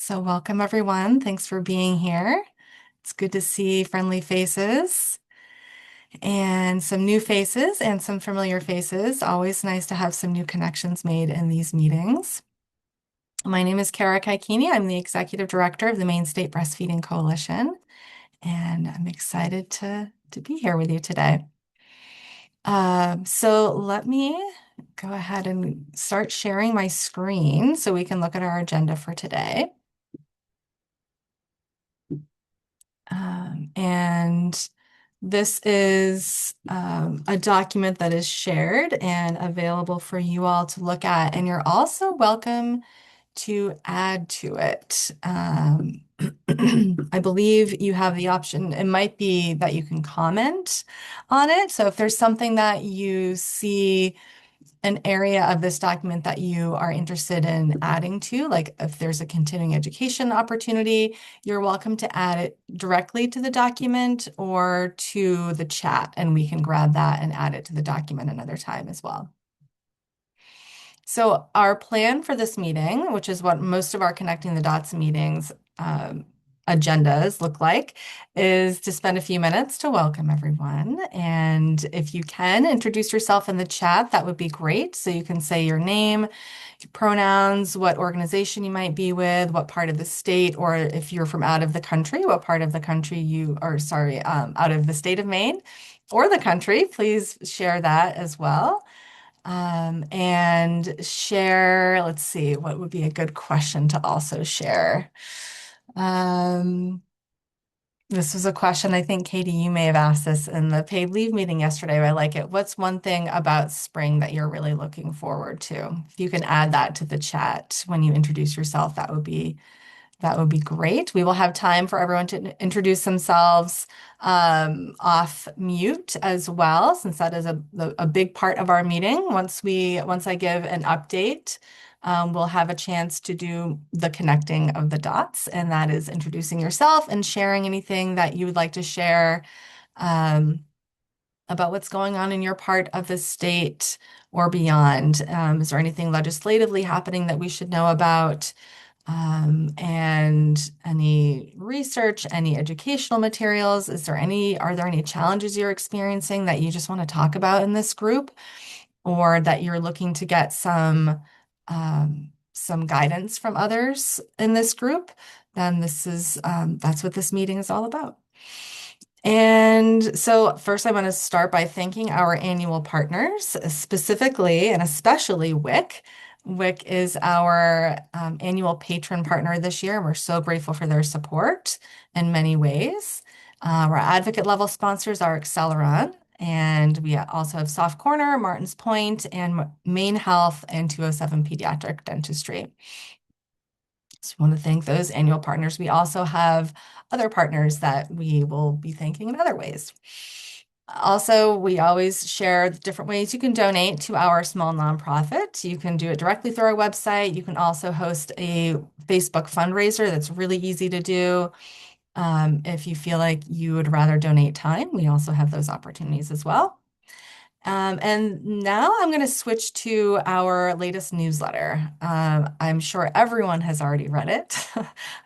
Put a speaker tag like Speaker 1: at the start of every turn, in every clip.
Speaker 1: So welcome everyone. Thanks for being here. It's good to see friendly faces and some new faces and some familiar faces. Always nice to have some new connections made in these meetings. My name is Kara Kaikini. I'm the Executive Director of the Maine State Breastfeeding Coalition, and I'm excited to be here with you today. So let me go ahead and start sharing my screen so we can look at our agenda for today. And this is a document that is shared and available for you all to look at, and you're also welcome to add to it. I believe you have the option, it might be that you can comment on it. So if there's something that you see an area of this document that you are interested in adding to, like if there's a continuing education opportunity, you're welcome to add it directly to the document or to the chat, and we can grab that and add it to the document another time as well. So our plan for this meeting, which is what most of our Connecting the Dots meetings agendas look like, is to spend a few minutes to welcome everyone. And if you can introduce yourself in the chat, that would be great. So you can say your name, your pronouns, what organization you might be with, what part of the state, or if you're from out of the country, what part of the country you are, sorry, out of the state of Maine or the country, please share that as well. And share, let's see, what would be a good question to also share? This was a question I think, Katie, you may have asked this in the paid leave meeting yesterday. I like it. What's one thing about spring that you're really looking forward to? If you can add that to the chat when you introduce yourself, that would be great. We will have time for everyone to introduce themselves off mute as well, since that is a big part of our meeting. Once I give an update, we'll have a chance to do the connecting of the dots, and that is introducing yourself and sharing anything that you would like to share about what's going on in your part of the state or beyond. Is there anything legislatively happening that we should know about? And any research, any educational materials? Are there any challenges you're experiencing that you just want to talk about in this group, or that you're looking to get some guidance from others in this group? Then that's what this meeting is all about. And so first I want to start by thanking our annual partners, specifically and especially WIC. WIC is our annual patron partner this year, and we're so grateful for their support in many ways. Our advocate level sponsors are Acceleron, and we also have Soft Corner, Martins Point, and Maine Health and 207 Pediatric Dentistry. So we want to thank those annual partners. We also have other partners that we will be thanking in other ways. Also, we always share the different ways you can donate to our small nonprofit. You can do it directly through our website. You can also host a Facebook fundraiser that's really easy to do. If you feel like you would rather donate time, we also have those opportunities as well. And now I'm going to switch to our latest newsletter. I'm sure everyone has already read it.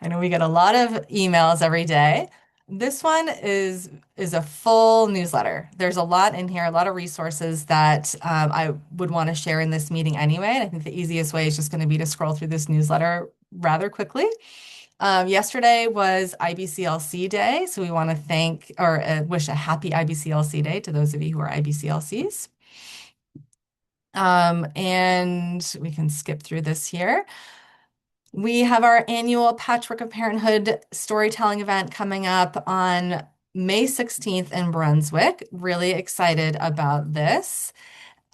Speaker 1: I know we get a lot of emails every day. This one is a full newsletter. There's a lot in here, a lot of resources that I would want to share in this meeting anyway. And I think the easiest way is just going to be to scroll through this newsletter rather quickly. Yesterday was IBCLC Day, so we want to thank or wish a happy IBCLC Day to those of you who are IBCLCs. And we can skip through this here. We have our annual Patchwork of Parenthood storytelling event coming up on May 16th in Brunswick. Really excited about this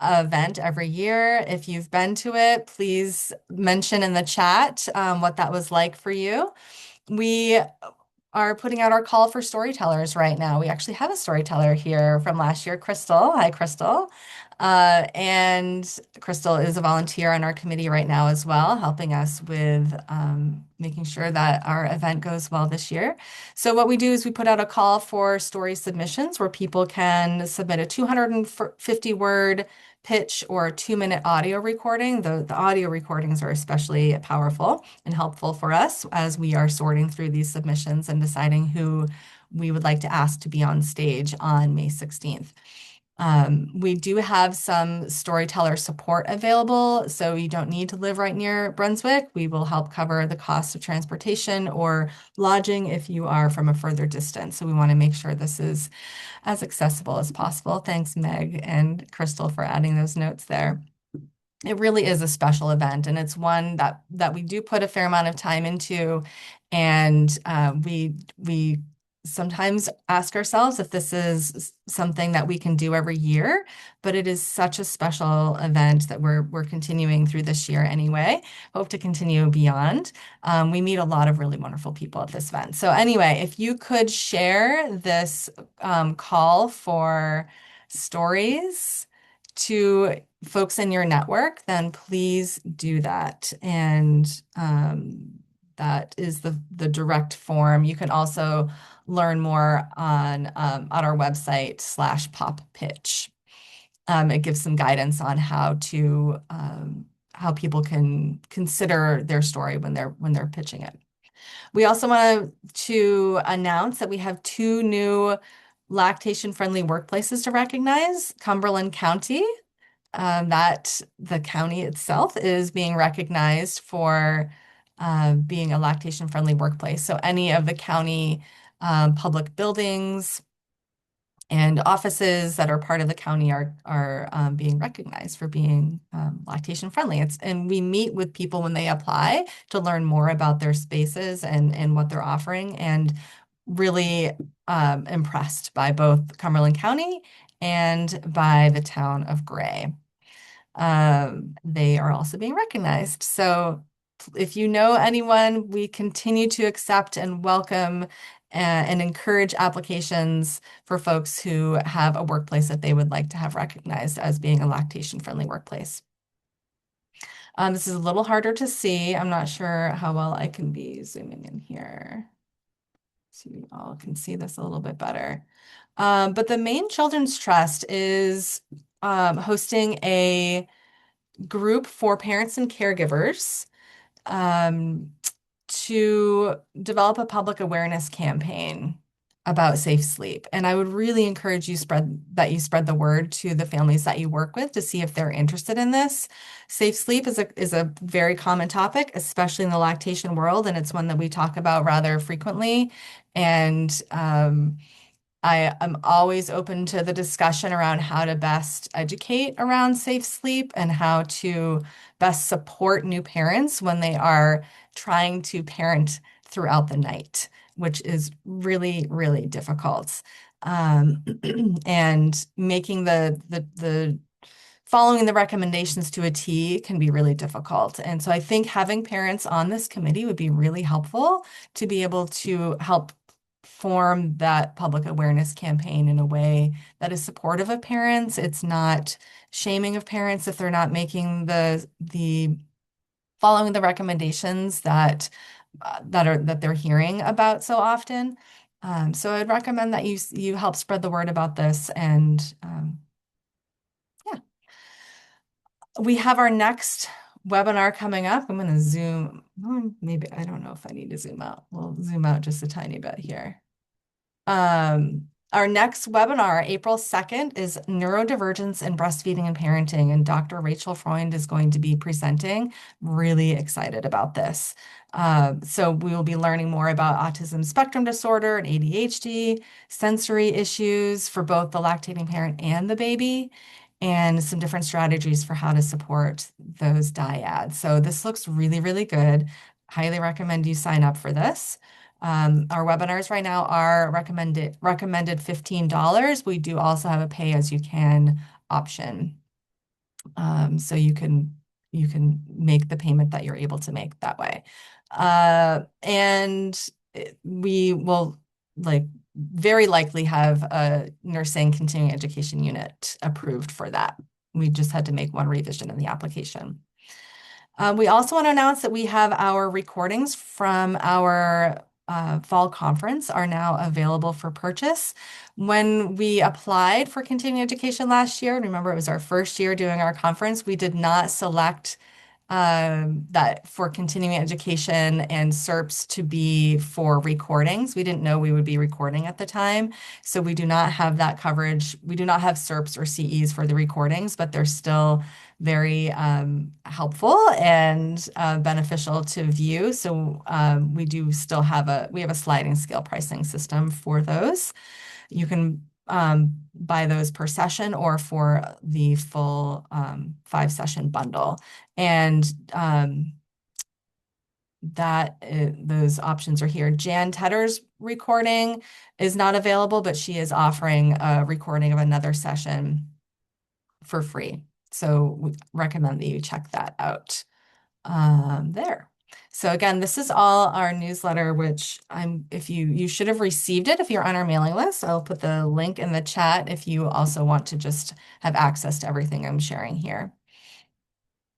Speaker 1: event every year. If you've been to it, please mention in the chat what that was like for you. We are putting out our call for storytellers right now. We actually have a storyteller here from last year, Crystal. Hi, Crystal. And Crystal is a volunteer on our committee right now as well, helping us with making sure that our event goes well this year. So what we do is we put out a call for story submissions where people can submit a 250-word pitch or a 2-minute audio recording. The audio recordings are especially powerful and helpful for us as we are sorting through these submissions and deciding who we would like to ask to be on stage on May 16th. We do have some storyteller support available, so you don't need to live right near Brunswick. We will help cover the cost of transportation or lodging if you are from a further distance. So we want to make sure this is as accessible as possible. Thanks, Meg and Crystal, for adding those notes there. It really is a special event, and it's one that we do put a fair amount of time into, and we sometimes ask ourselves if this is something that we can do every year, but it is such a special event that we're continuing through this year anyway. Hope to continue beyond. We meet a lot of really wonderful people at this event. So anyway, if you could share this call for stories to folks in your network, then please do that. And that is the direct form. You can also learn more on our website /pop pitch. It gives some guidance on how people can consider their story when they're pitching it. We also want to announce that we have 2 new lactation-friendly workplaces to recognize. Cumberland County, that the county itself is being recognized for being a lactation-friendly workplace. So any of the county public buildings and offices that are part of the county are being recognized for being lactation friendly. And we meet with people when they apply to learn more about their spaces and what they're offering, and really impressed by both Cumberland County and by the town of Gray. They are also being recognized. So if you know anyone, we continue to accept and welcome and encourage applications for folks who have a workplace that they would like to have recognized as being a lactation-friendly workplace. This is a little harder to see. I'm not sure how well I can be zooming in here, so you all can see this a little bit better. But the Maine Children's Trust is hosting a group for parents and caregivers to develop a public awareness campaign about safe sleep. And I would really encourage you spread the word to the families that you work with to see if they're interested in this. Safe sleep is a very common topic, especially in the lactation world, and it's one that we talk about rather frequently. And I am always open to the discussion around how to best educate around safe sleep and how to best support new parents when they are trying to parent throughout the night, which is really, really difficult. And making the following the recommendations to a T can be really difficult. And so I think having parents on this committee would be really helpful to be able to help form that public awareness campaign in a way that is supportive of parents. It's not shaming of parents if they're not making the following the recommendations that they're hearing about so often. So I'd recommend that you help spread the word about this. And yeah, we have our next webinar coming up. I'm going to zoom. Maybe I don't know if I need to zoom out. We'll zoom out just a tiny bit here. Our next webinar, April 2nd, is Neurodivergence in Breastfeeding and Parenting, and Dr. Rachel Freund is going to be presenting. Really excited about this. So we will be learning more about autism spectrum disorder and ADHD, sensory issues for both the lactating parent and the baby, and some different strategies for how to support those dyads. So this looks really, really good. Highly recommend you sign up for this. Our webinars right now are recommended $15. We do also have a pay as you can option. So you can make the payment that you're able to make that way. And we will very likely have a nursing continuing education unit approved for that. We just had to make one revision in the application. We also want to announce that we have our recordings from our fall conference are now available for purchase. When we applied for continuing education last year, remember it was our first year doing our conference, we did not select that for continuing education and SERPs to be for recordings. We didn't know we would be recording at the time. So we do not have that coverage. We do not have SERPs or CEs for the recordings, but they're still very helpful and beneficial to view. So we do still have a sliding scale pricing system for those. You can buy those per session or for the full 5 session bundle. And those options are here. Jan Tedder's recording is not available, but she is offering a recording of another session for free. So we recommend that you check that out there. So again, this is all our newsletter, which if you should have received it if you're on our mailing list. I'll put the link in the chat if you also want to just have access to everything I'm sharing here.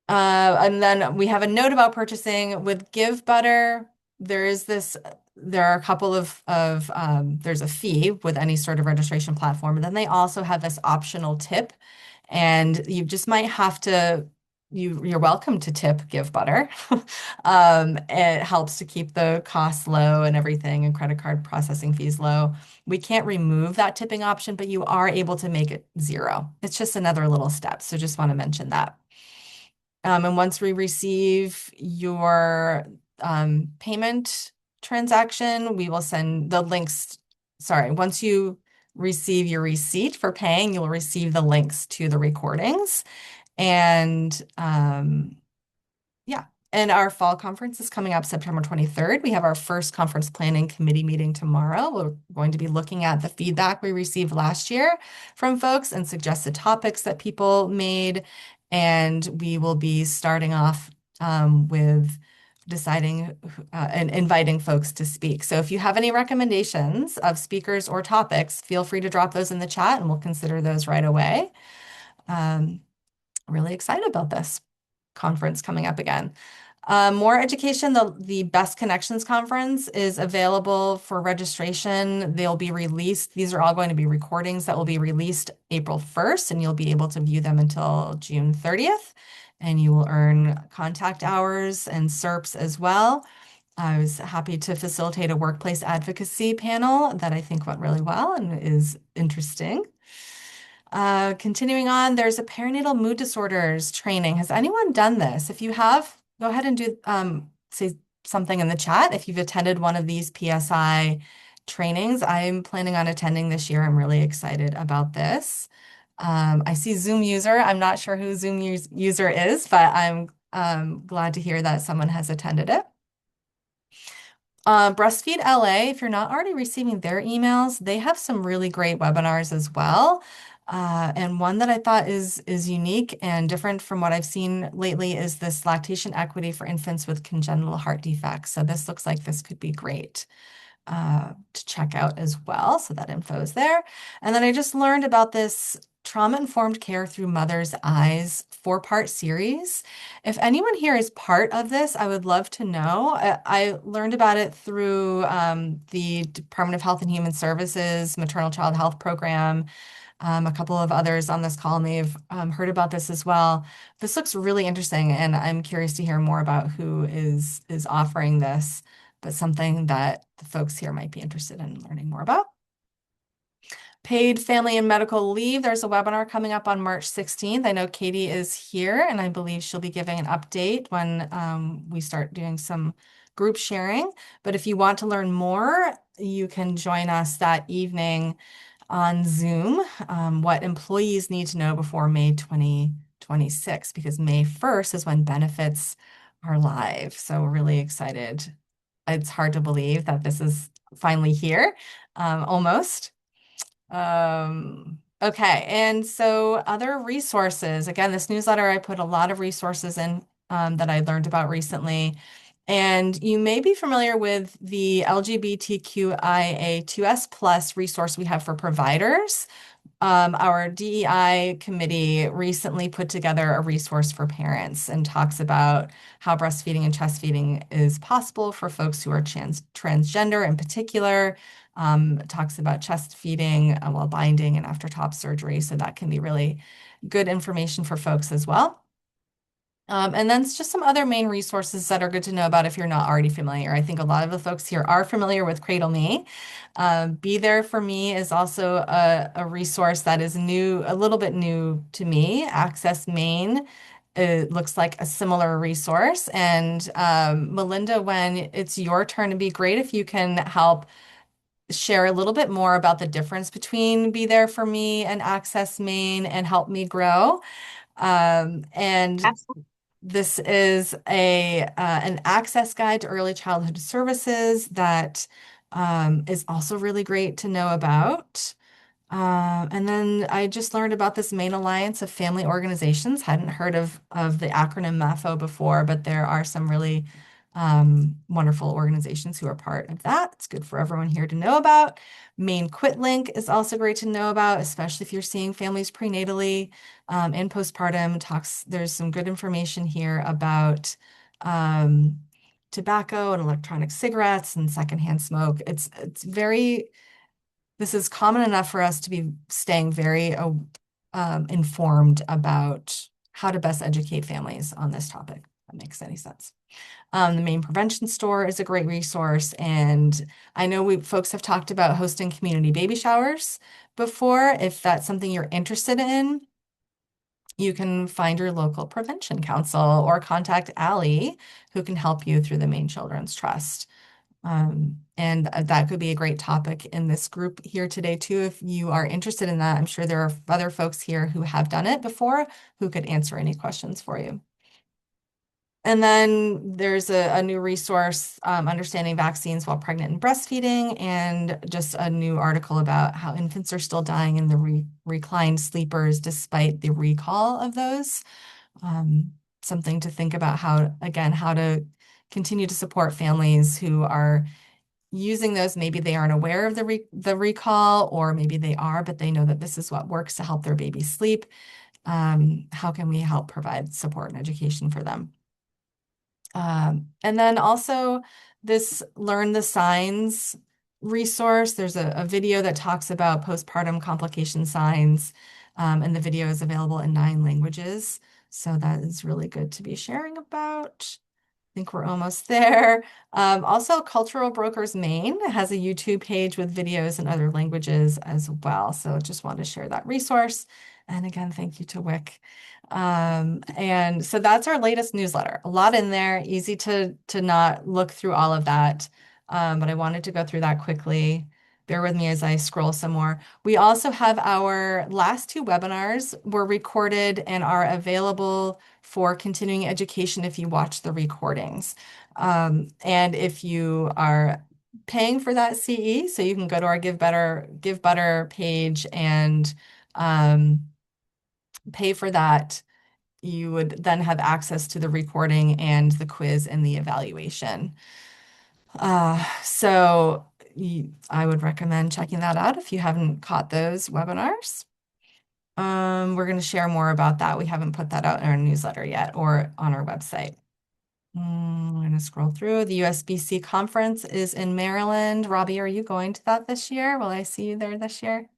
Speaker 1: And then we have a note about purchasing with Give Butter. There are a couple there's a fee with any sort of registration platform. And then they also have this optional tip, and you just might have to, you're welcome to tip Give Butter. It helps to keep the costs low and everything, and credit card processing fees low. We can't remove that tipping option, but you are able to make it 0. It's just another little step. So just want to mention that. And once we receive your payment transaction, we will send the links. Sorry, once you receive your receipt for paying, you'll receive the links to the recordings. And yeah, and our fall conference is coming up September 23rd. We have our first conference planning committee meeting tomorrow. We're going to be looking at the feedback we received last year from folks and suggested topics that people made. And we will be starting off with deciding and inviting folks to speak. So if you have any recommendations of speakers or topics, feel free to drop those in the chat and we'll consider those right away. Really excited about this conference coming up again. More education, the Best Connections Conference is available for registration. They'll be released. These are all going to be recordings that will be released April 1st, and you'll be able to view them until June 30th. And you will earn contact hours and SERPs as well. I was happy to facilitate a workplace advocacy panel that I think went really well and is interesting. Continuing on, there's a perinatal mood disorders training. Has anyone done this? If you have, go ahead and do say something in the chat. If you've attended one of these PSI trainings, I'm planning on attending this year. I'm really excited about this. I see Zoom user. I'm not sure who Zoom user is, but I'm glad to hear that someone has attended it. Breastfeed LA, if you're not already receiving their emails, they have some really great webinars as well. And one that I thought is unique and different from what I've seen lately is this lactation equity for infants with congenital heart defects. So this looks like this could be great to check out as well. So that info is there. And then I just learned about this Trauma-Informed Care Through Mother's Eyes 4-part series. If anyone here is part of this, I would love to know. I learned about it through the Department of Health and Human Services Maternal Child Health Program. A couple of others on this call may have heard about this as well. This looks really interesting, and I'm curious to hear more about who is offering this, but something that the folks here might be interested in learning more about. Paid family and medical leave. There's a webinar coming up on March 16th. I know Katie is here, and I believe she'll be giving an update when we start doing some group sharing. But if you want to learn more, you can join us that evening on Zoom, what employees need to know before May 2026, because May 1st is when benefits are live. So we're really excited. It's hard to believe that this is finally here, almost. Okay, and so other resources. Again, this newsletter, I put a lot of resources in that I learned about recently. And you may be familiar with the LGBTQIA2S+ resource we have for providers. our DEI committee recently put together a resource for parents and talks about how breastfeeding and chest feeding is possible for folks who are transgender in particular. Talks about chest feeding while binding and after top surgery. So that can be really good information for folks as well. And then it's just some other main resources that are good to know about if you're not already familiar. I think a lot of the folks here are familiar with Cradle Me. Be There For Me is also a resource that is new, a little bit new to me. Access Maine, it looks like a similar resource. And Melinda, when it's your turn, it'd be great if you can help share a little bit more about the difference between Be There For Me and Access Maine and Help Me Grow. And
Speaker 2: Absolutely.
Speaker 1: this is an access guide to early childhood services that is also really great to know about. And then I just learned about this Maine Alliance of Family Organizations. Hadn't heard of the acronym MAFO before, but there are some really wonderful organizations who are part of that. It's good for everyone here to know about. Maine Quit Link is also great to know about, especially if you're seeing families prenatally and postpartum. There's some good information here about tobacco and electronic cigarettes and secondhand smoke. It's very this is common enough for us to be staying very informed about how to best educate families on this topic. If that makes any sense. The Maine Prevention Store is a great resource, and I know we folks have talked about hosting community baby showers before. If that's something you're interested in, you can find your local prevention council or contact Allie, who can help you through the Maine Children's Trust. And that could be a great topic in this group here today, too. If you are interested in that, I'm sure there are other folks here who have done it before who could answer any questions for you. And then there's a new resource, Understanding Vaccines While Pregnant and Breastfeeding, and just a new article about how infants are still dying in the reclined sleepers despite the recall of those. Something to think about how to continue to support families who are using those. Maybe they aren't aware of the recall, or maybe they are, but they know that this is what works to help their baby sleep. How can we help provide support and education for them? And then also this Learn the Signs resource. There's a video that talks about postpartum complication signs, and the video is available in 9 languages. So that is really good to be sharing about. Think we're almost there. Also, Cultural Brokers Maine has a YouTube page with videos in other languages as well. So just wanted to share that resource. And again, thank you to Wick. And so that's our latest newsletter. A lot in there, easy to not look through all of that. But I wanted to go through that quickly. Bear with me as I scroll some more. We also have our last 2 webinars were recorded and are available for continuing education if you watch the recordings. And if you are paying for that CE, so you can go to our Give Butter page and pay for that, you would then have access to the recording and the quiz and the evaluation. I would recommend checking that out if you haven't caught those webinars. We're going to share more about that. We haven't put that out in our newsletter yet or on our website. I'm going to scroll through. The USBC conference is in Maryland. Robbie, are you going to that this year? Will I see you there this year?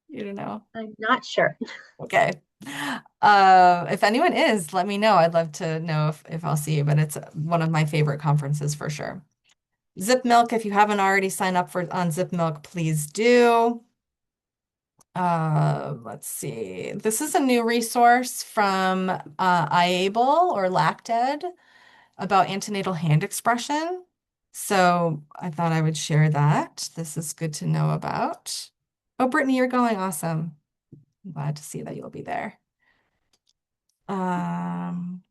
Speaker 1: You don't know.
Speaker 2: I'm not sure.
Speaker 1: Okay. If anyone is, let me know. I'd love to know if I'll see you, but it's one of my favorite conferences for sure. Zip Milk, if you haven't already signed up for on Zip Milk, please do. Let's see. This is a new resource from iAble or LactEd about antenatal hand expression. So I thought I would share that. This is good to know about. Oh, Brittany, you're going. Awesome. I'm glad to see that you'll be there. Um,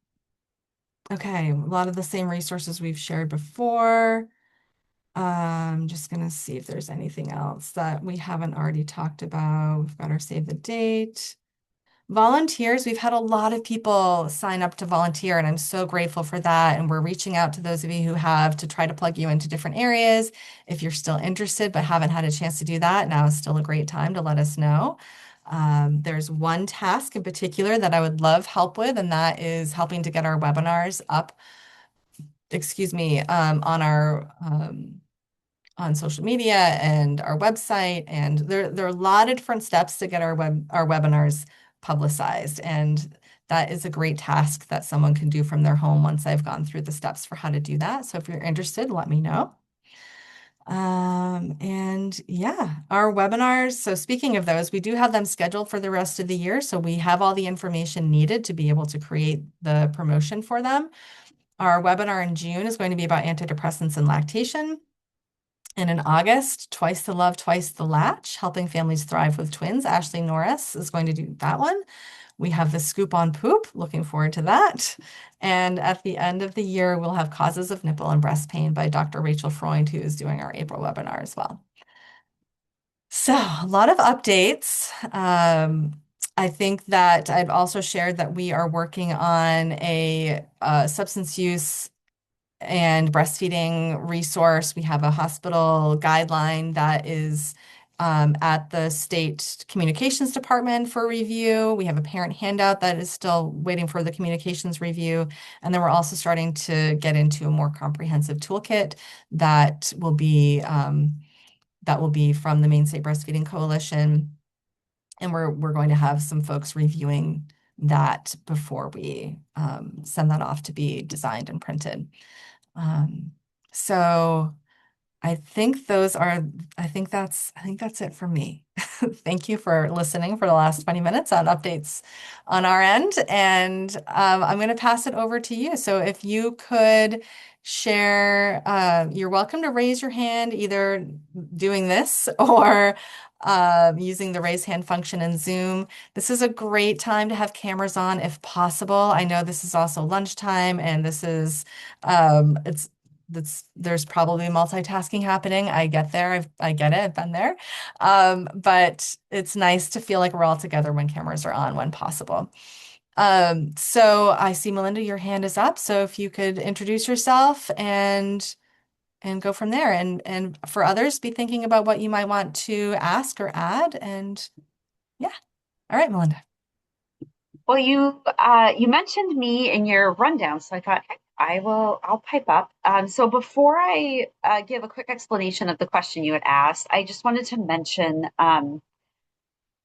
Speaker 1: okay, a lot of the same resources we've shared before. I'm just gonna see if there's anything else that we haven't already talked about. We've got our save the date. Volunteers, we've had a lot of people sign up to volunteer, and I'm so grateful for that. And we're reaching out to those of you who have to try to plug you into different areas. If you're still interested but haven't had a chance to do that, now is still a great time to let us know. There's one task in particular that I would love help with, and that is helping to get our webinars up, excuse me, on social media and our website. And there are a lot of different steps to get our webinars publicized. And that is a great task that someone can do from their home once I've gone through the steps for how to do that. So if you're interested, let me know. And yeah, our webinars. So speaking of those, we do have them scheduled for the rest of the year. So we have all the information needed to be able to create the promotion for them. Our webinar in June is going to be about antidepressants and lactation. And in August, Twice the Love, Twice the Latch, Helping Families Thrive with Twins. Ashley Norris is going to do that one. We have the Scoop on Poop, looking forward to that. And at the end of the year, we'll have Causes of Nipple and Breast Pain by Dr. Rachel Freund, who is doing our April webinar as well. So a lot of updates. I think that I've also shared that we are working on a substance use and breastfeeding resource. We have a hospital guideline that is at the state communications department for review. We have a parent handout that is still waiting for the communications review. And then we're also starting to get into a more comprehensive toolkit that will be from the Maine State Breastfeeding Coalition. And we're going to have some folks reviewing that before we send that off to be designed and printed. So I think that's it for me. Thank you for listening for the last 20 minutes on updates on our end. And I'm going to pass it over to you. So if you could share, you're welcome to raise your hand, either doing this or using the raise hand function in Zoom. This is a great time to have cameras on if possible. I know this is also lunchtime and this is, there's probably multitasking happening. I get there. I get it. I've been there. But it's nice to feel like we're all together when cameras are on when possible. So I see Melinda, your hand is up. So if you could introduce yourself and go from there. And for others, be thinking about what you might want to ask or add. And yeah. All right, Melinda.
Speaker 2: Well, you mentioned me in your rundown, so I thought, "Heck, I'll pipe up." So before I give a quick explanation of the question you had asked, I just wanted to mention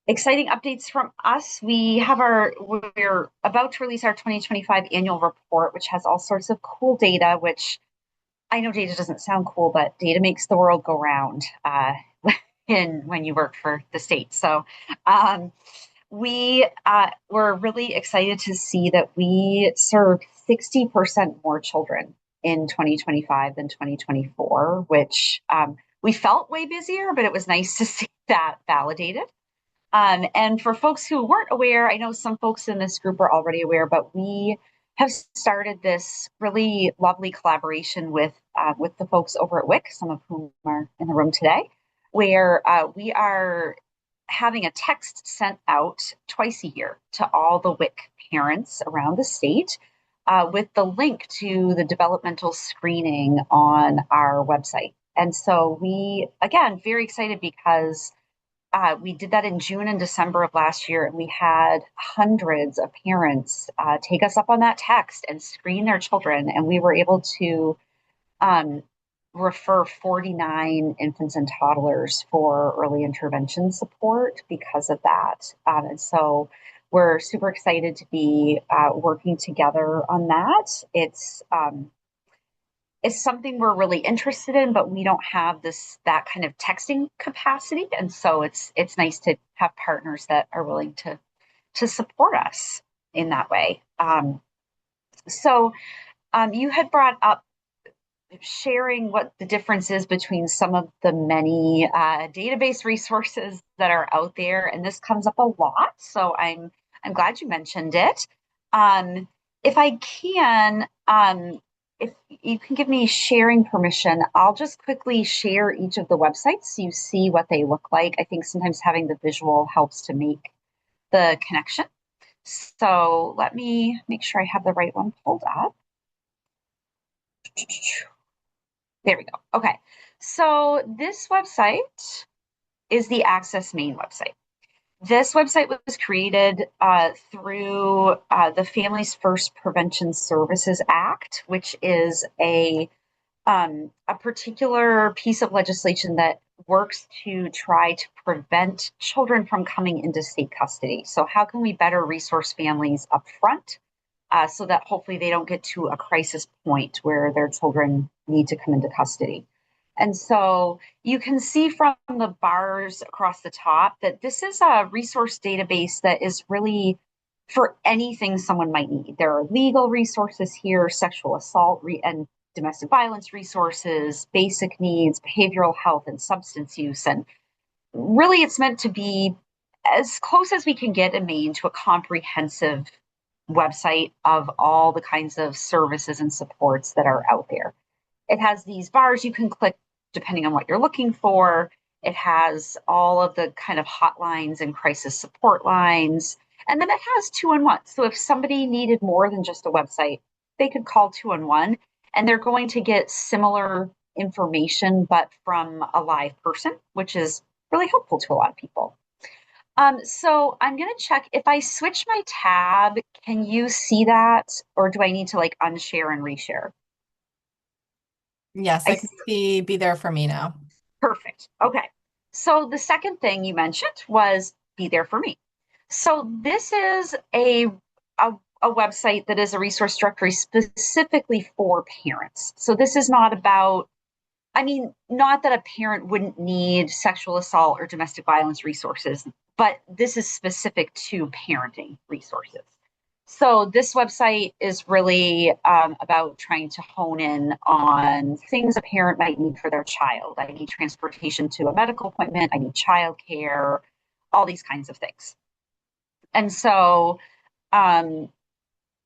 Speaker 2: exciting updates from us. We're about to release our 2025 annual report, which has all sorts of cool data, which I know data doesn't sound cool, but data makes the world go round when you work for the state. So um, we were really excited to see that we served 60% more children in 2025 than 2024, which we felt way busier, but it was nice to see that validated. And for folks who weren't aware, I know some folks in this group are already aware, but we have started this really lovely collaboration with the folks over at WIC, some of whom are in the room today, where we are having a text sent out twice a year to all the WIC parents around the state with the link to the developmental screening on our website. And so we, again, very excited because we did that in June and December of last year, and we had hundreds of parents take us up on that text and screen their children. And we were able to um, refer 49 infants and toddlers for early intervention support because of that. And so we're super excited to be working together on that. It's something we're really interested in, but we don't have that kind of texting capacity. And so it's nice to have partners that are willing to support us in that way. So you had brought up sharing what the difference is between some of the many database resources that are out there, and this comes up a lot. So I'm glad you mentioned it. If I can, if you can give me sharing permission, I'll just quickly share each of the websites so you see what they look like. I think sometimes having the visual helps to make the connection. So let me make sure I have the right one pulled up. There we go. Okay. So this website is the Access Maine website. This website was created through the Families First Prevention Services Act, which is a particular piece of legislation that works to try to prevent children from coming into state custody. So, how can we better resource families up front so that hopefully they don't get to a crisis point where their children need to come into custody? And so you can see from the bars across the top that this is a resource database that is really for anything someone might need. There are legal resources here, sexual assault and domestic violence resources, basic needs, behavioral health, and substance use. And really, it's meant to be as close as we can get in Maine to a comprehensive website of all the kinds of services and supports that are out there. It has these bars you can click depending on what you're looking for. It has all of the kind of hotlines and crisis support lines. And then it has 211. So if somebody needed more than just a website, they could call 211 and they're going to get similar information, but from a live person, which is really helpful to a lot of people. So I'm going to check if I switch my tab, can you see that? Or do I need to like unshare and reshare?
Speaker 1: Yes,
Speaker 2: I
Speaker 1: I can see Be There For Me now.
Speaker 2: Perfect. Okay. So the second thing you mentioned was Be There For Me. So this is a website that is a resource directory specifically for parents. So this is not about, I mean, not that a parent wouldn't need sexual assault or domestic violence resources, but this is specific to parenting resources. So this website is really about trying to hone in on things a parent might need for their child. I need transportation to a medical appointment. I need childcare, all these kinds of things. And so um,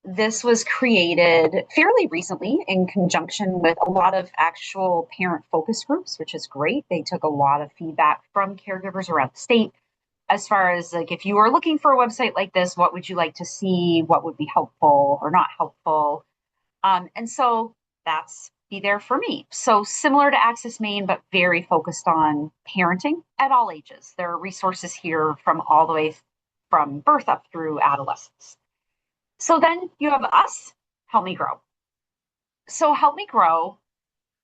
Speaker 2: this was created fairly recently in conjunction with a lot of actual parent focus groups, which is great. They took a lot of feedback from caregivers around the state as far as like if you were looking for a website like this, what would you like to see? What would be helpful or not helpful? And so that's Be There For Me. So similar to Access Maine, but very focused on parenting at all ages. There are resources here from all the way from birth up through adolescence. So then you have us, Help Me Grow. So Help Me Grow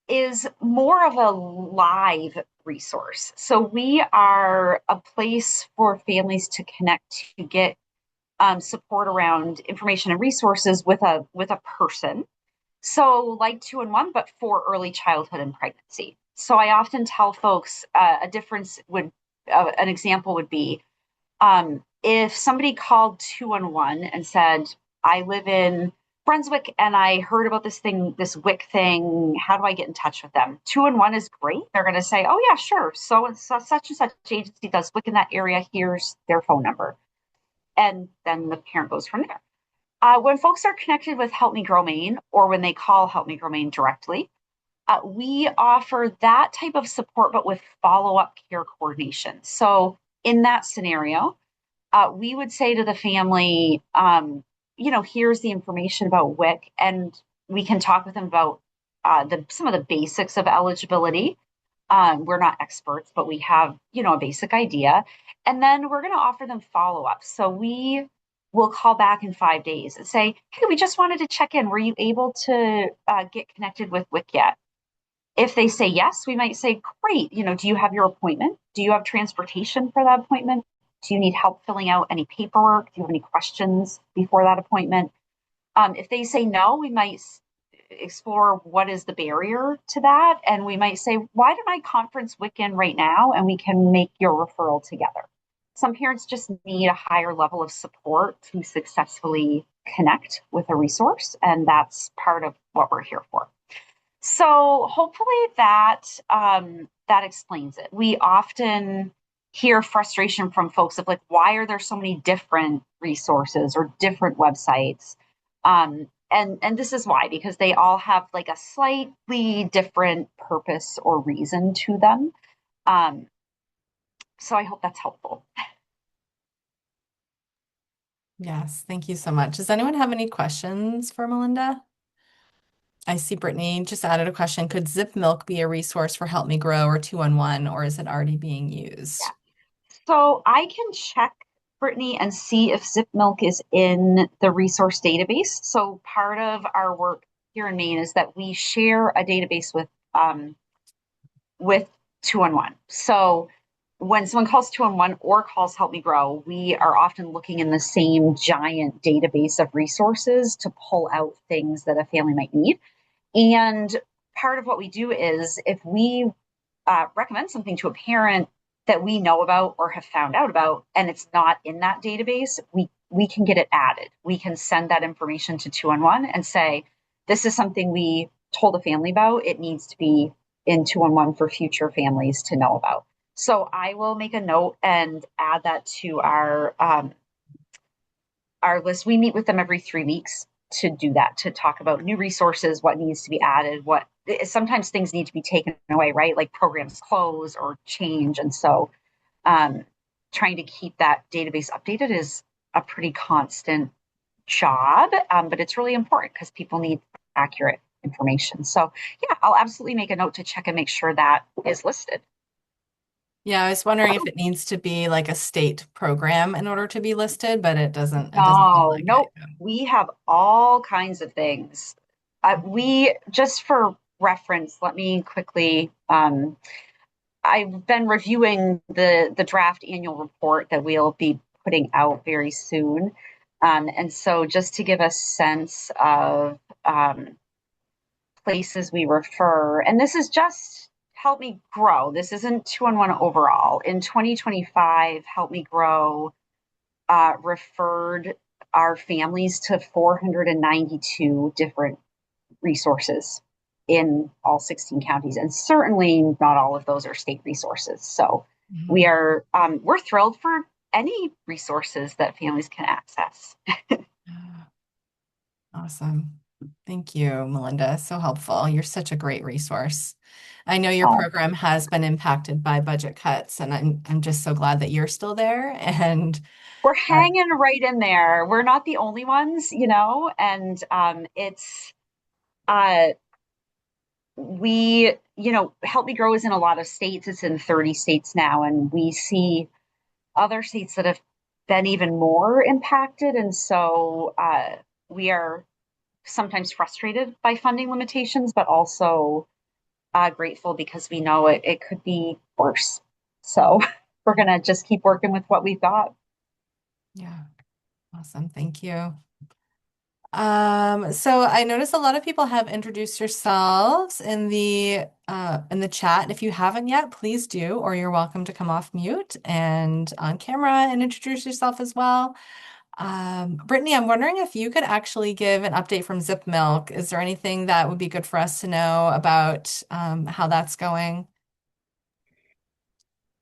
Speaker 2: is more of a live resource. So we are a place for families to connect to get support around information and resources with a person. So like 211, but for early childhood and pregnancy. So I often tell folks a difference would an example would be if somebody called 211 and said, I live in Brunswick and I heard about this thing, this WIC thing. How do I get in touch with them? 211 is great. They're going to say, oh, yeah, sure. So and such and such agency does WIC in that area. Here's their phone number. And then the parent goes from there. When folks are connected with Help Me Grow Maine or when they call Help Me Grow Maine directly, we offer that type of support, but with follow up care coordination. So in that scenario, we would say to the family, here's the information about WIC, and we can talk with them about some of the basics of eligibility. We're not experts, but we have, a basic idea. And then we're going to offer them follow up. So we will call back in 5 days and say, hey, we just wanted to check in. Were you able to get connected with WIC yet? If they say yes, we might say, great, do you have your appointment? Do you have transportation for that appointment? Do you need help filling out any paperwork? Do you have any questions before that appointment? If they say no, we might explore what is the barrier to that. And we might say, why don't I conference WIC in right now and we can make your referral together? Some parents just need a higher level of support to successfully connect with a resource. And that's part of what we're here for. So hopefully that explains it. We often hear frustration from folks of like, why are there so many different resources or different websites? And this is why, because they all have like a slightly different purpose or reason to them. So I hope that's helpful.
Speaker 1: Yes, thank you so much. Does anyone have any questions for Melinda? I see Brittany just added a question. Could Zip Milk be a resource for Help Me Grow or 211, or is it already being used?
Speaker 2: So I can check, Brittany, and see if Zip Milk is in the resource database. So part of our work here in Maine is that we share a database with 211. So when someone calls 211 or calls Help Me Grow, we are often looking in the same giant database of resources to pull out things that a family might need. And part of what we do is if we recommend something to a parent that we know about or have found out about, and it's not in that database, we can get it added. We can send that information to 211 and say, this is something we told a family about. It needs to be in 211 for future families to know about. So I will make a note and add that to our list. We meet with them every 3 weeks to do that, to talk about new resources, what needs to be added, what sometimes things need to be taken away, right? Like programs close or change. And so um, trying to keep that database updated is a pretty constant job, but it's really important because people need accurate information. So, yeah, I'll absolutely make a note to check and make sure that is listed.
Speaker 1: Yeah, I was wondering if it needs to be like a state program in order to be listed, but it doesn't look
Speaker 2: No,
Speaker 1: like it.
Speaker 2: nope. We have all kinds of things. We just for reference, let me quickly. I've been reviewing the draft annual report that we'll be putting out very soon, and so just to give a sense of places we refer, and this is just Help Me Grow. This isn't 211 overall. In 2025, Help Me Grow referred our families to 492 different resources in all 16 counties, and certainly not all of those are state resources. So
Speaker 1: Mhm.
Speaker 2: we're thrilled for any resources that families can access.
Speaker 1: Ah, awesome. Thank you, Melinda. So helpful. You're such a great resource. I know your
Speaker 2: Oh,
Speaker 1: program has been impacted by budget cuts, and I'm just so glad that you're still there. And
Speaker 2: we're
Speaker 1: uh,
Speaker 2: hanging right in there. We're not the only ones, and it's uh, Help Me Grow is in a lot of states. It's in 30 states now, and we see other states that have been even more impacted. And so we are sometimes frustrated by funding limitations, but also grateful because we know it could be worse. So we're going to just keep working with what we've got.
Speaker 1: yeah, awesome. Thank you. So I noticed a lot of people have introduced yourselves in the chat. If you haven't yet, please do, or you're welcome to come off mute and on camera and introduce yourself as well. Brittany, I'm wondering if you could actually give an update from Zip Milk. Is there anything that would be good for us to know about how that's going?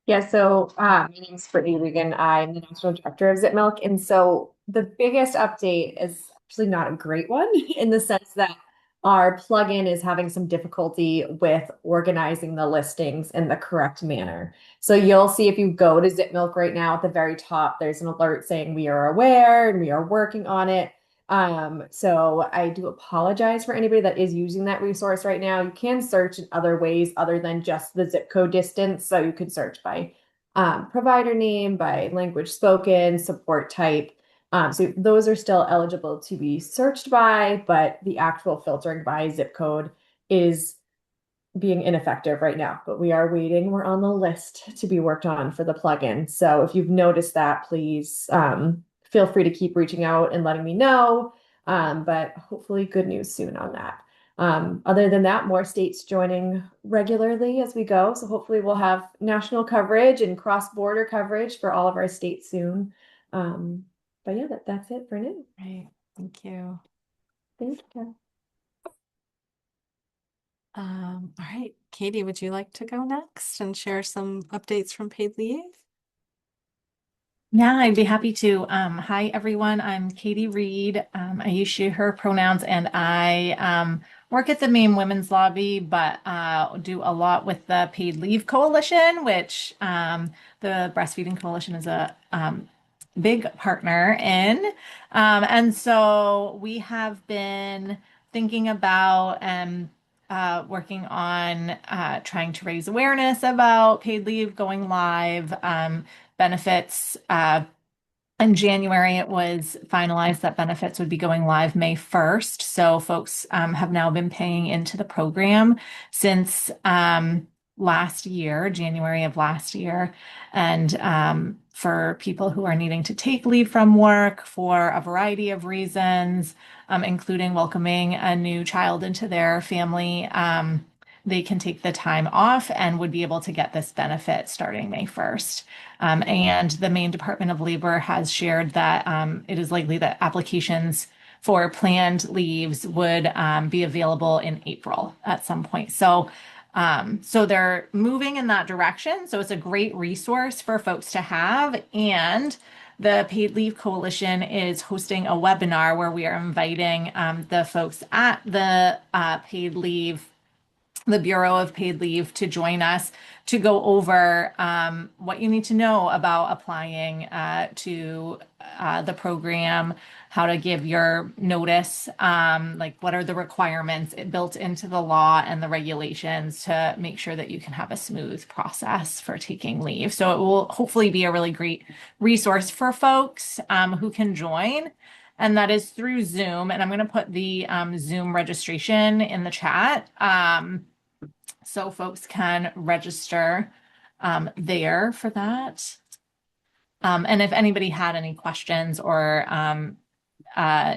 Speaker 3: Yeah, so my name's Brittany Regan. I'm the national director of Zip Milk. And so the biggest update is actually not a great one in the sense that our plugin is having some difficulty with organizing the listings in the correct manner. So you'll see if you go to Zip Milk right now at the very top, there's an alert saying we are aware and we are working on it. So I do apologize for anybody that is using that resource right now. You can search in other ways other than just the zip code distance. So you could search by provider name, by language spoken, support type. So those are still eligible to be searched by, but the actual filtering by zip code is being ineffective right now, but we are waiting. We're on the list to be worked on for the plugin. So if you've noticed that, please feel free to keep reaching out and letting me know. But hopefully, good news soon on that. Other than that, more states joining regularly as we go. So hopefully, we'll have national coverage and cross-border coverage for all of our states soon. Um, but yeah, that's it for now.
Speaker 1: Right. Thank you.
Speaker 3: Thank you.
Speaker 1: All right, Katie, would you like to go next and share some updates from paid leave?
Speaker 4: Yeah, I'd be happy to. Hi, everyone. I'm Katie Reed. I use she, her pronouns, and I work at the Maine Women's Lobby, but do a lot with the Paid Leave Coalition, which the Breastfeeding Coalition is a big partner in. And so we have been thinking about and working on trying to raise awareness about paid leave going live, benefits. In January, it was finalized that benefits would be going live May 1st. So folks have now been paying into the program since last year, January of last year. And for people who are needing to take leave from work for a variety of reasons, including welcoming a new child into their family, they can take the time off and would be able to get this benefit starting May 1st. And the Maine Department of Labor has shared that it is likely that applications for planned leaves would be available in April at some point. So they're moving in that direction. So it's a great resource for folks to have. And the Paid Leave Coalition is hosting a webinar where we are inviting the folks at the paid leave, the Bureau of Paid Leave, to join us to go over what you need to know about applying to the program, how to give your notice, like what are the requirements built into the law and the regulations to make sure that you can have a smooth process for taking leave. So it will hopefully be a really great resource for folks who can join. And that is through Zoom. And I'm going to put the Zoom registration in the chat. So folks can register there for that. And if anybody had any questions or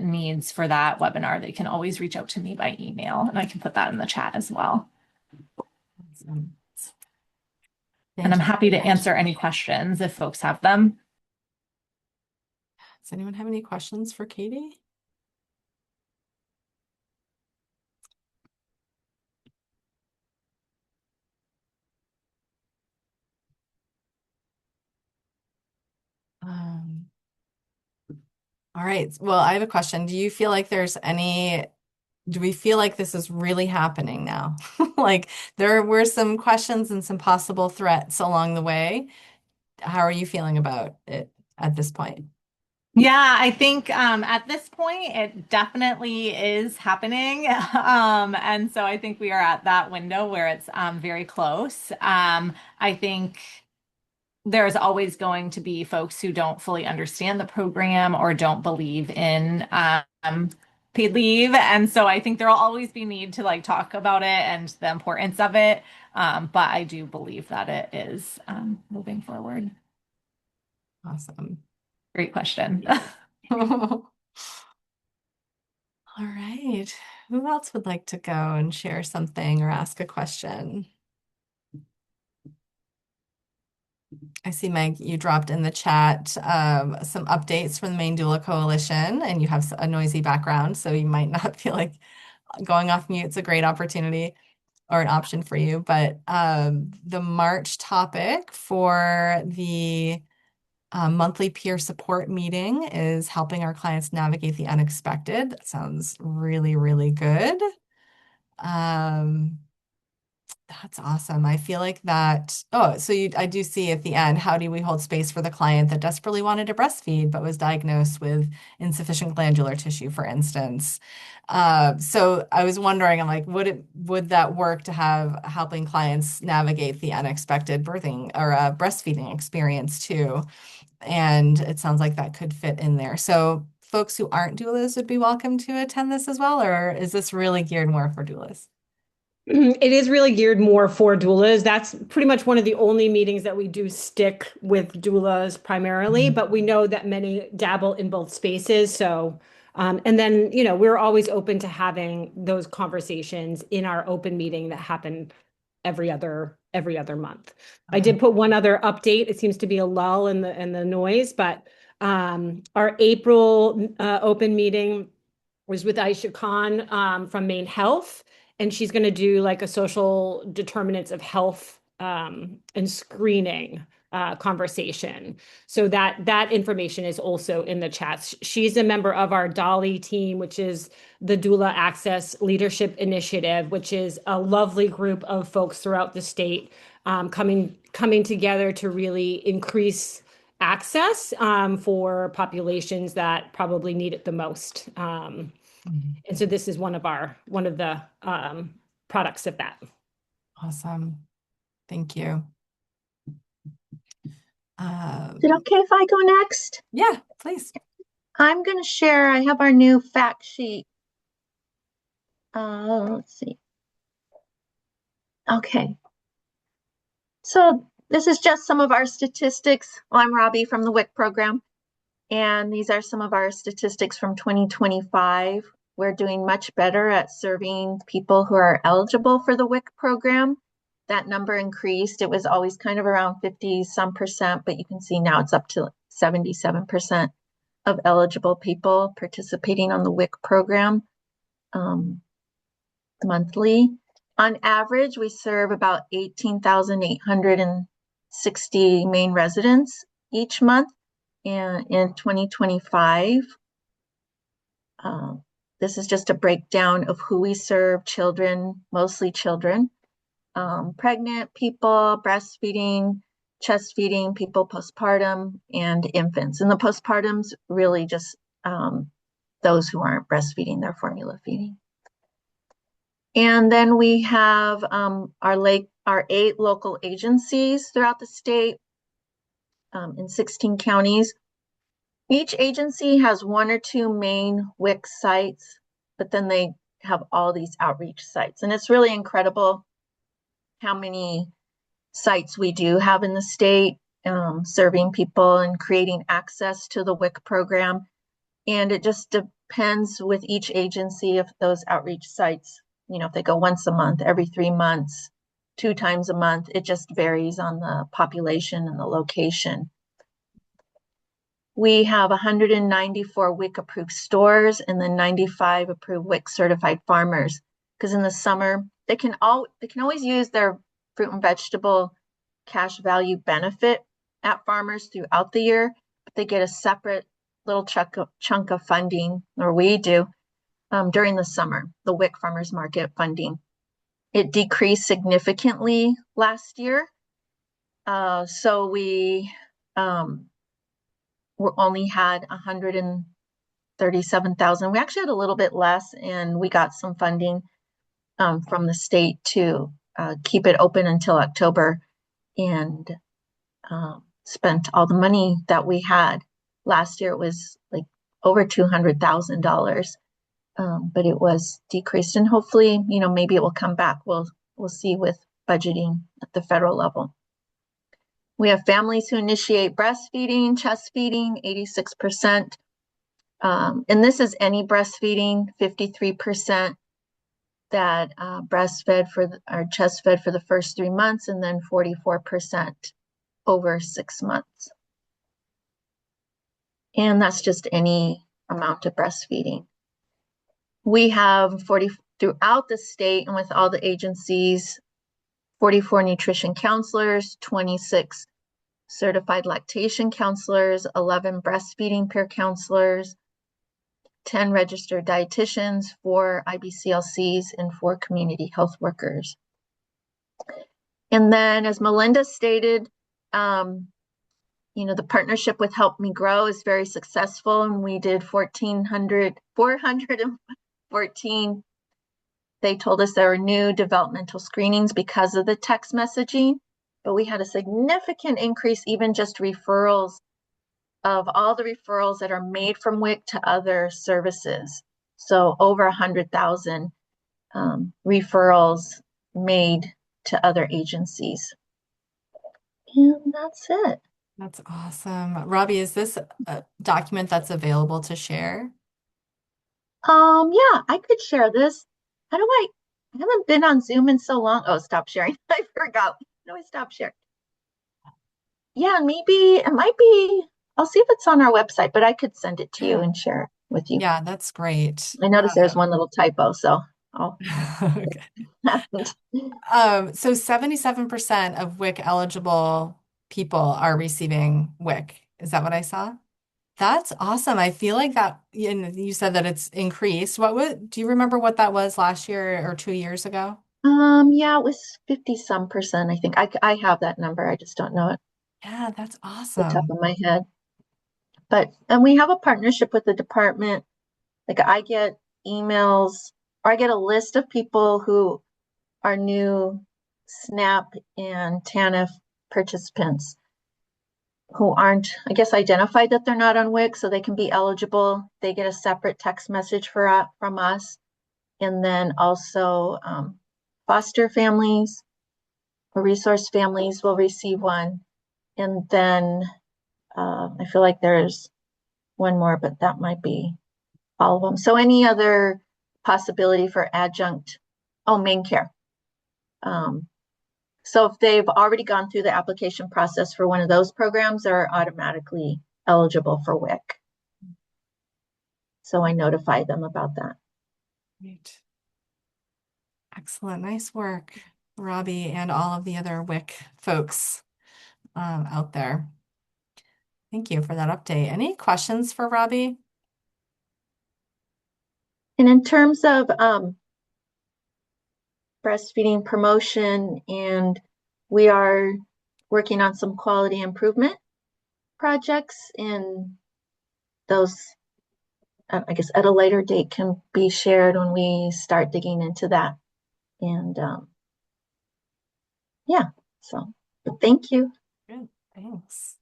Speaker 4: needs for that webinar, they can always reach out to me by email, and I can put that in the chat as well.
Speaker 1: Awesome.
Speaker 4: And I'm happy to answer any questions if folks have them.
Speaker 1: Does anyone have any questions for Katie? All right. Well, I have a question. Do you feel like do we feel like this is really happening now? Like there were some questions and some possible threats along the way. How are you feeling about it at this point?
Speaker 4: Yeah, I think at this point it definitely is happening. And so I think we are at that window where it's very close. I think there's always going to be folks who don't fully understand the program or don't believe in paid leave. And so I think there'll always be need to like talk about it and the importance of it. But I do believe that it is moving forward.
Speaker 1: Awesome.
Speaker 4: Great question.
Speaker 1: All right. Who else would like to go and share something or ask a question? I see, Meg, you dropped in the chat some updates from the Maine Doula Coalition, and you have a noisy background, so you might not feel like going off mute is a great opportunity or an option for you. But the March topic for the monthly peer support meeting is helping our clients navigate the unexpected. That sounds really, really good. That's awesome. I feel like that. Oh, so I do see at the end, how do we hold space for the client that desperately wanted to breastfeed but was diagnosed with insufficient glandular tissue, for instance? So I was wondering, I'm like, would that work to have helping clients navigate the unexpected birthing or breastfeeding experience too? And it sounds like that could fit in there. So folks who aren't doulas would be welcome to attend this as well, or is this really geared more for doulas?
Speaker 5: It is really geared more for doulas. That's pretty much one of the only meetings that we do stick with doulas primarily, but we know that many dabble in both spaces. So, and then, we're always open to having those conversations in our open meeting that happen every other month. I did put one other update. It seems to be a lull in the noise, but our April open meeting was with Aisha Khan from Maine Health, and she's going to do like a social determinants of health and screening conversation. So that information is also in the chats. She's a member of our Dolly team, which is the Doula Access Leadership Initiative, which is a lovely group of folks throughout the state coming together to really increase access for populations that probably need it the most.
Speaker 1: Mhm.
Speaker 5: And so this is one of the products of that.
Speaker 1: Awesome. Thank you.
Speaker 6: Is it okay if I go next?
Speaker 1: Yeah, please.
Speaker 6: I'm going to share, I have our new fact sheet. Let's see. Okay. So this is just some of our statistics. Well, I'm Robbie from the WIC program, and these are some of our statistics from 2025. We're doing much better at serving people who are eligible for the WIC program. That number increased. It was always kind of around 50 some percent, but you can see now it's up to 77% of eligible people participating on the WIC program monthly. On average, we serve about 18,860 Maine residents each month. And in 2025, this is just a breakdown of who we serve: children, mostly children, pregnant people, breastfeeding, chest feeding, people postpartum, and infants. And the postpartum's really just those who aren't breastfeeding, they're formula feeding. And then we have our 8 local agencies throughout the state in 16 counties. Each agency has 1 or 2 main WIC sites, but then they have all these outreach sites. And it's really incredible how many sites we do have in the state, serving people and creating access to the WIC program. And it just depends with each agency if those outreach sites, if they go once a month, every 3 months, 2 times a month, it just varies on the population and the location. We have 194 WIC approved stores and then 95 approved WIC certified farmers, because in the summer they can always use their fruit and vegetable cash value benefit at farmers throughout the year, but they get a separate little chunk of funding, or we do, during the summer, the WIC Farmers Market funding. It decreased significantly last year. So we only had 137,000. We actually had a little bit less, and we got some funding from the state to keep it open until October, and spent all the money that we had. Last year it was like over $200,000, but it was decreased, and hopefully, maybe it will come back. We'll see with budgeting at the federal level. We have families who initiate breastfeeding, chest feeding, 86%. And this is any breastfeeding, 53% that breastfed or chest fed for the first 3 months, and then 44% over 6 months. And that's just any amount of breastfeeding. We have 40 throughout the state, and with all the agencies, 44 nutrition counselors, 26 certified lactation counselors, 11 breastfeeding peer counselors, 10 registered dietitians, 4 IBCLCs, and 4 community health workers. And then, as Melinda stated, the partnership with Help Me Grow is very successful, and we did 414. They told us there were new developmental screenings because of the text messaging, but we had a significant increase, even just referrals, of all the referrals that are made from WIC to other services. So over 100,000 referrals made to other agencies. And that's it.
Speaker 1: That's awesome. Robbie, is this a document that's available to share?
Speaker 6: Yeah, I could share this. How do I haven't been on Zoom in so long. Oh, stop sharing. I forgot. How do I stop sharing? Yeah, maybe it might be, I'll see if it's on our website, but I could send it to you and share it with you.
Speaker 1: Yeah, that's great.
Speaker 6: I noticed there's one little typo, so I'll
Speaker 1: Okay. So 77% of WIC eligible people are receiving WIC. Is that what I saw? That's awesome. I feel like that, and you said that it's increased. Do you remember what that was last year or 2 years ago?
Speaker 6: Yeah, it was 50 some percent, I think. I have that number. I just don't know it
Speaker 1: Yeah, that's
Speaker 6: the top
Speaker 1: awesome.
Speaker 6: of my head. And we have a partnership with the department. Like I get emails or I get a list of people who are new SNAP and TANF participants who aren't, I guess, identified that they're not on WIC, so they can be eligible. They get a separate text message from us. And then also foster families or resource families will receive one. And then I feel like there's one more, but that might be all of them. So any other possibility for adjunct, oh, Maine Care. So if they've already gone through the application process for one of those programs, they're automatically eligible for WIC. So I notify them about that.
Speaker 1: Great. Excellent. Nice work, Robbie, and all of the other WIC folks out there. Thank you for that update. Any questions for Robbie?
Speaker 6: And in terms of breastfeeding promotion, and we are working on some quality improvement projects, and those, I guess, at a later date can be shared when we start digging into that. And yeah, so but thank you.
Speaker 1: Good, thanks.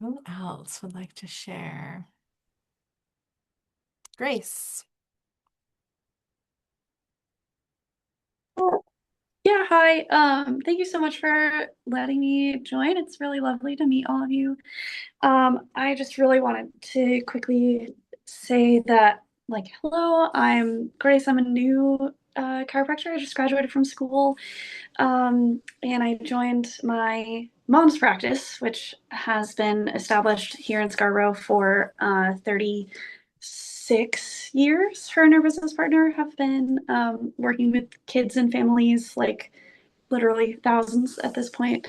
Speaker 1: Who else would like to share? Grace.
Speaker 7: Yeah, hi. Thank you so much for letting me join. It's really lovely to meet all of you. I just really wanted to quickly say that, like, hello, I'm Grace. I'm a new chiropractor. I just graduated from school. And I joined my mom's practice, which has been established here in Scarborough for 36 years. Her and her business partner have been working with kids and families, like literally thousands at this point.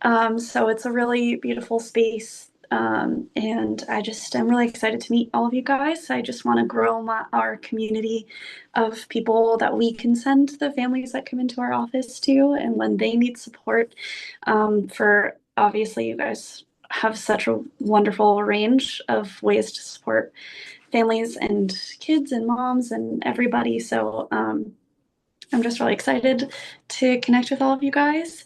Speaker 7: So it's a really beautiful space. And I'm really excited to meet all of you guys. I just want to grow our community of people that we can send the families that come into our office to. And when they need support, for obviously, you guys have such a wonderful range of ways to support families and kids and moms and everybody. So, I'm just really excited to connect with all of you guys.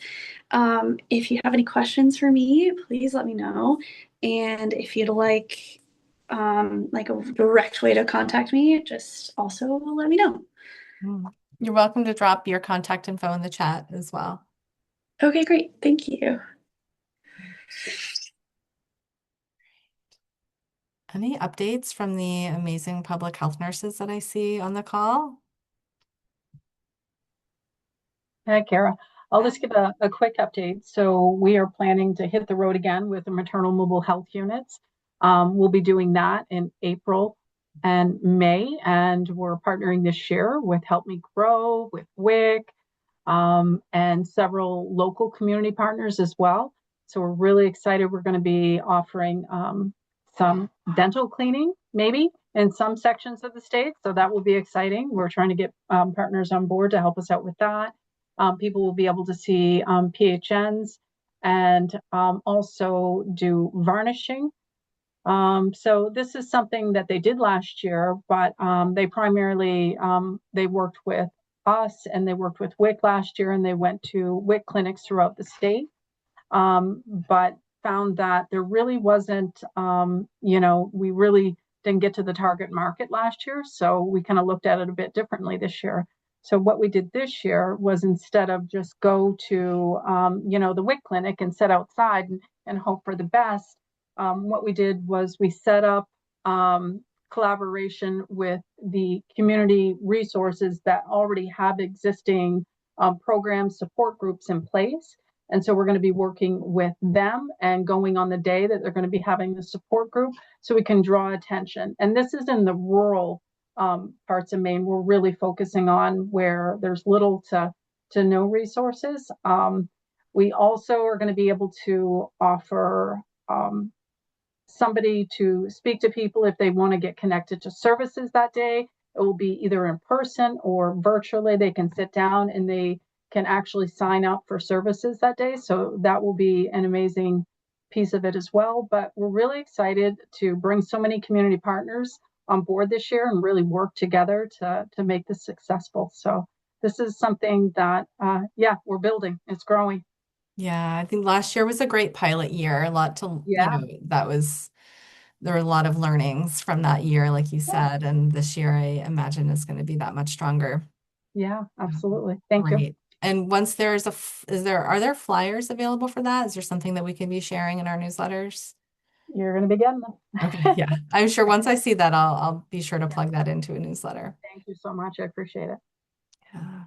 Speaker 7: If you have any questions for me, please let me know. And if you'd like a direct way to contact me, just also let me know.
Speaker 1: You're welcome to drop your contact info in the chat as well.
Speaker 7: Okay, great. Thank you.
Speaker 1: Any updates from the amazing public health nurses that I see on the call?
Speaker 8: Hi, Kara. I'll just give a quick update. So we are planning to hit the road again with the maternal mobile health units. We'll be doing that in April and May, and we're partnering this year with Help Me Grow, with WIC, and several local community partners as well. So we're really excited. We're going to be offering some dental cleaning, maybe in some sections of the state. So that will be exciting. We're trying to get partners on board to help us out with that. People will be able to see PHNs and also do varnishing. So this is something that they did last year, but they primarily they worked with us and they worked with WIC last year, and they went to WIC clinics throughout the state, but found that there really wasn't, we really didn't get to the target market last year. So we kind of looked at it a bit differently this year. So what we did this year was, instead of just go to, the WIC clinic and sit outside and hope for the best, what we did was we set up collaboration with the community resources that already have existing programs, support groups in place. And so we're going to be working with them and going on the day that they're going to be having the support group, so we can draw attention. And this is in the rural parts of Maine. We're really focusing on where there's little to no resources. We also are going to be able to offer somebody to speak to people if they want to get connected to services that day. It will be either in person or virtually. They can sit down and they can actually sign up for services that day. So that will be an amazing piece of it as well. But we're really excited to bring so many community partners on board this year and really work together to make this successful. So this is something that, yeah, we're building. It's growing.
Speaker 1: Yeah, I think last year was a great pilot year. A lot to,
Speaker 8: Yeah.
Speaker 1: there were a lot of learnings from that year, like you said, and this year I imagine is going to be that much stronger.
Speaker 8: Yeah, absolutely. Thank you.
Speaker 1: Great. And once are there flyers available for that? Is there something that we can be sharing in our newsletters?
Speaker 8: You're going to be getting them.
Speaker 1: Okay, yeah. I'm sure once I see that, I'll be sure to plug that into a newsletter.
Speaker 8: Thank you so much. I appreciate it.
Speaker 1: Yeah.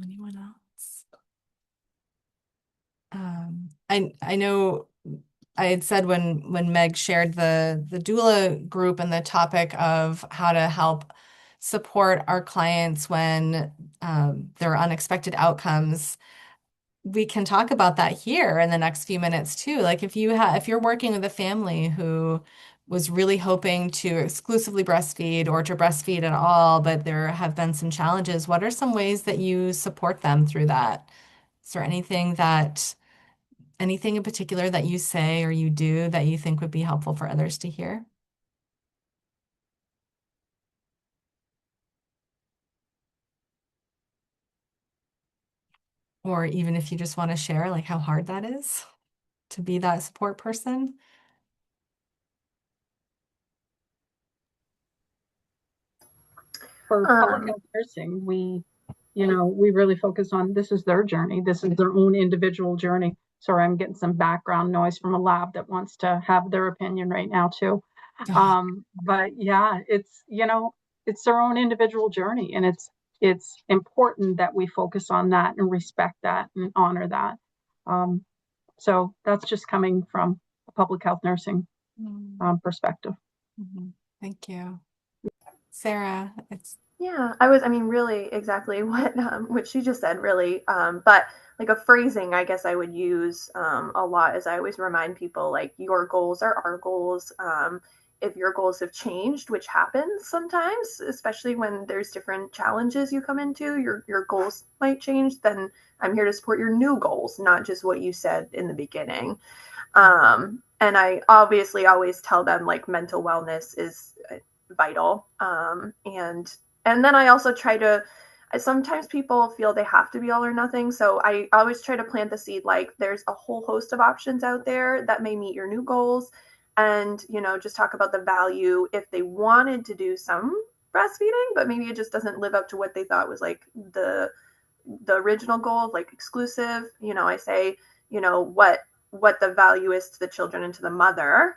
Speaker 1: Anyone else? I know I had said when Meg shared the doula group and the topic of how to help support our clients when there are unexpected outcomes, we can talk about that here in the next few minutes too. Like if you're working with a family who was really hoping to exclusively breastfeed or to breastfeed at all, but there have been some challenges, what are some ways that you support them through that? Is there anything in particular that you say or you do that you think would be helpful for others to hear? Or even if you just want to share like how hard that is to be that support person?
Speaker 8: For public health nursing, we really focus on this is their journey. This is their own individual journey. Sorry, I'm getting some background noise from a lab that wants to have their opinion right now too. But yeah, it's their own individual journey, and it's important that we focus on that and respect that and honor that. So that's just coming from a public health nursing perspective.
Speaker 1: Thank you. Sarah,
Speaker 9: Yeah, I mean, really exactly what she just said, really. But like a phrasing, I guess I would use a lot is I always remind people like your goals are our goals. If your goals have changed, which happens sometimes, especially when there's different challenges you come into, your goals might change. Then I'm here to support your new goals, not just what you said in the beginning. And I obviously always tell them like mental wellness is vital. And then I also try to, sometimes people feel they have to be all or nothing. So I always try to plant the seed like there's a whole host of options out there that may meet your new goals. And, just talk about the value if they wanted to do some breastfeeding, but maybe it just doesn't live up to what they thought was like the original goal of like exclusive. I say, what the value is to the children and to the mother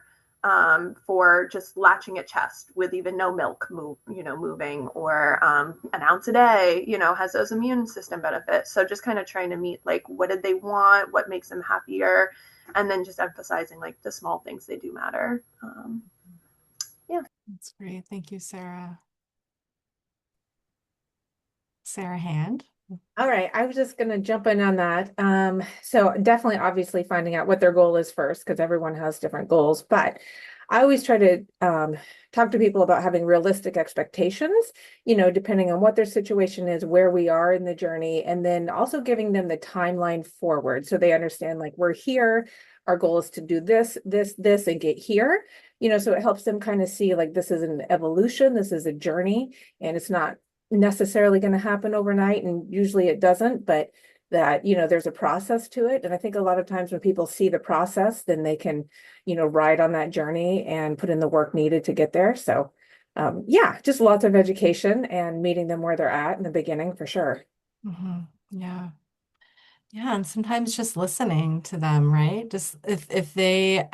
Speaker 9: for just latching at chest with even no milk moving or an ounce a day, has those immune system benefits. So just kind of trying to meet like what did they want, what makes them happier, and then just emphasizing like the small things they do matter. Yeah.
Speaker 1: that's great. Thank you, Sarah. Sarah Hand.
Speaker 3: All right, I was just going to jump in on that. So definitely, obviously, finding out what their goal is first, because everyone has different goals. But I always try to talk to people about having realistic expectations, depending on what their situation is, where we are in the journey, and then also giving them the timeline forward so they understand like we're here. Our goal is to do this, this, this, and get here. So it helps them kind of see like this is an evolution, this is a journey, and it's not necessarily going to happen overnight, and usually it doesn't, but that there's a process to it. And I think a lot of times when people see the process, then they can ride on that journey and put in the work needed to get there. So yeah, just lots of education and meeting them where they're at in the beginning for sure.
Speaker 1: Yeah. Yeah, and sometimes just listening to them, right? Just if they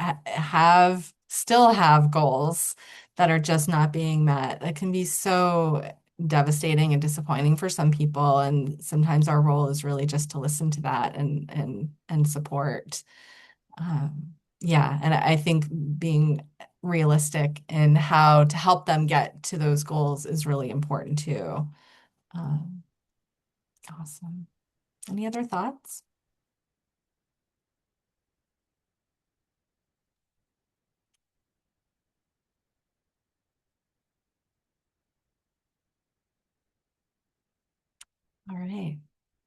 Speaker 1: still have goals that are just not being met, it can be so devastating and disappointing for some people. And sometimes our role is really just to listen to that and support. Yeah, and I think being realistic in how to help them get to those goals is really important too. Awesome. Any other thoughts? Great.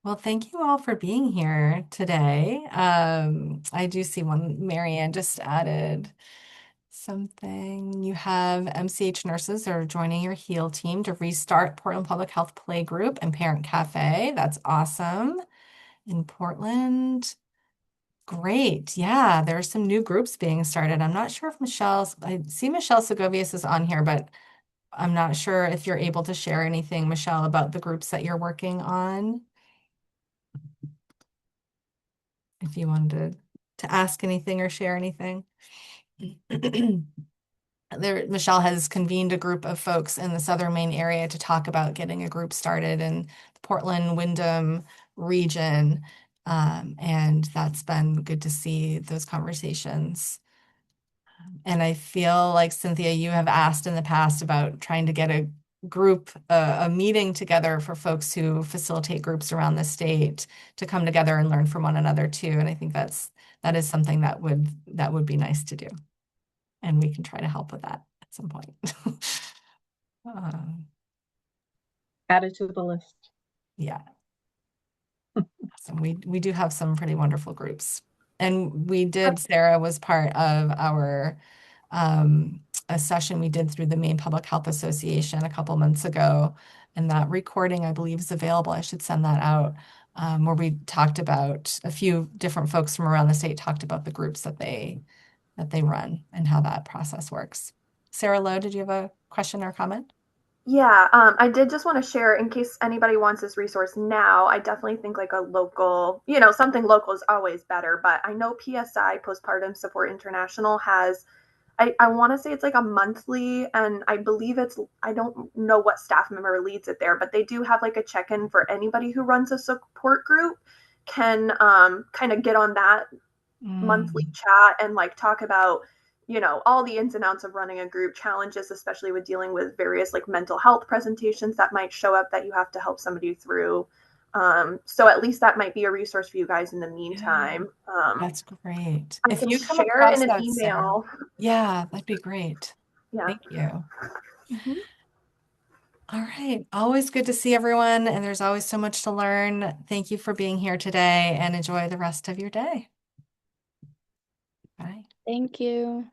Speaker 1: Well, thank you all for being here today. I do see one, Marianne just added something. You have MCH nurses are joining your HEAL team to restart Portland Public Health Playgroup and Parent Cafe. That's awesome. In Portland. Great. Yeah, there are some new groups being started. I'm not sure if I see Michelle Segovius is on here, but I'm not sure if you're able to share anything, Michelle, about the groups that you're working on. If you wanted to ask anything or share anything. Michelle has convened a group of folks in the Southern Maine area to talk about getting a group started in the Portland, Wyndham region. And that's been good to see those conversations. And I feel like, Cynthia, you have asked in the past about trying to get a group, a meeting together for folks who facilitate groups around the state to come together and learn from one another too. And I think that is something that would be nice to do. And we can try to help with that at some point.
Speaker 8: Add it to the list.
Speaker 1: Yeah. Awesome. We do have some pretty wonderful groups. And Sarah was part of our a session we did through the Maine Public Health Association a couple months ago. And that recording, I believe, is available. I should send that out, where we talked about a few different folks from around the state talked about the groups that they run and how that process works. Sarah Lowe, did you have a question or comment?
Speaker 9: Yeah, I did just want to share in case anybody wants this resource now. I definitely think like a local, something local is always better. But I know PSI, Postpartum Support International, has, I want to say it's like a monthly, and I believe I don't know what staff member leads it there, but they do have like a check-in for anybody who runs a support group can kind of get on that monthly chat and like talk about all the ins and outs of running a group, challenges especially with dealing with various like mental health presentations that might show up that you have to help somebody through. So at least that might be a resource for you guys in the meantime.
Speaker 1: That's great.
Speaker 9: I
Speaker 1: If
Speaker 9: can
Speaker 1: you come
Speaker 9: share it
Speaker 1: across
Speaker 9: in an
Speaker 1: that, Sarah,
Speaker 9: email.
Speaker 1: yeah, that'd be great.
Speaker 9: Yeah.
Speaker 1: Thank you.
Speaker 9: Mhm.
Speaker 1: All right. Always good to see everyone, and there's always so much to learn. Thank you for being here today, and enjoy the rest of your day. Bye.
Speaker 10: Thank you.